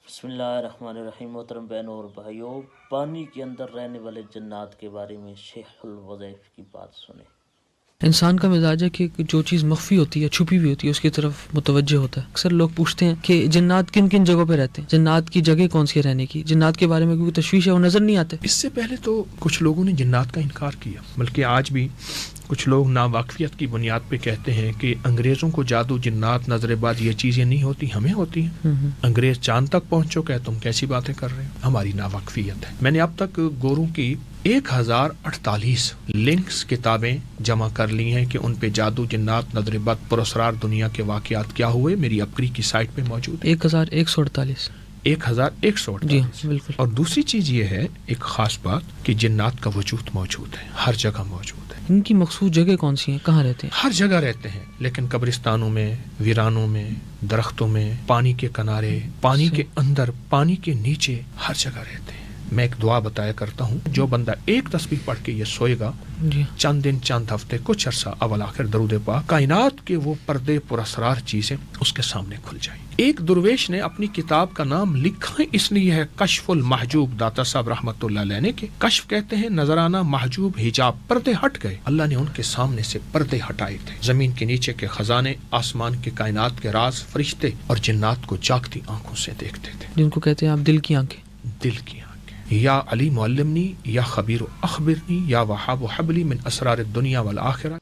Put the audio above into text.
بسم اللہ الرحمن الرحیم۔ محترم بہنوں اور بھائیوں، پانی کے اندر رہنے والے جنات کے بارے میں شیخ الوظائف کی بات سنیں۔ انسان کا مزاج ہے کہ جو چیز مخفی ہوتی ہے، چھپی ہوئی ہوتی ہے، اس کی طرف متوجہ ہوتا ہے۔ اکثر لوگ پوچھتے ہیں کہ جنات کن کن جگہوں پہ رہتے ہیں، جنات کی جگہ کون سی ہے رہنے کی، جنات کے بارے میں کوئی تشویش ہے، وہ نظر نہیں آتے۔ اس سے پہلے تو کچھ لوگوں نے جنات کا انکار کیا، بلکہ آج بھی کچھ لوگ ناواقفیت کی بنیاد پہ کہتے ہیں کہ انگریزوں کو جادو، جنات، نظر باز یہ چیزیں نہیں ہوتی، ہمیں ہوتی ہیں۔ انگریز چاند تک پہنچ چکے ہیں، تم کیسی باتیں کر رہے ہو؟ ہماری ناواقفیت ہے۔ میں نے اب تک گوروں کی 1048 لنکس کتابیں جمع کر لی ہیں کہ ان پہ جادو، جنات، نظر بد، پراسرار دنیا کے واقعات کیا ہوئے، میری اپری کی سائٹ پہ موجود ہے۔ 1148 1148 جی بالکل۔ اور دوسری چیز یہ ہے، ایک خاص بات، کہ جنات کا وجود موجود ہے، ہر جگہ موجود ہے۔ ان کی مخصوص جگہ کون سی ہیں، کہاں رہتے ہیں؟ ہر جگہ رہتے ہیں، لیکن قبرستانوں میں، ویرانوں میں، درختوں میں، پانی کے کنارے، پانی کے اندر، پانی کے نیچے، ہر جگہ رہتے ہیں۔ میں ایک دعا بتایا کرتا ہوں، جو بندہ ایک تسبیح پڑھ کے یہ سوئے گا، جی چند دن، چند ہفتے، کچھ عرصہ اول آخر درود پاک، کائنات کے وہ پردے پراسرار چیزیں اس کے سامنے کھل جائیں۔ ایک درویش نے اپنی کتاب کا نام لکھا اس لیے ہے کشف المحجوب، داتا صاحب رحمۃ اللہ علیہ نے، کہ کشف کہتے ہیں نظرانہ، محجوب حجاب، پردے ہٹ گئے، اللہ نے ان کے سامنے سے پردے ہٹائے تھے۔ زمین کے نیچے کے خزانے، آسمان کے کائنات کے راز، فرشتے اور جنات کو جاگتی آنکھوں سے دیکھتے تھے، جن کو کہتے ہیں آپ دل کی آنکھیں۔ دل کی آنکھیں۔ یا علی معلمنی، یا خبیر اخبرنی، یا وہاب حبلی من اسرار الدنیا والآخرہ۔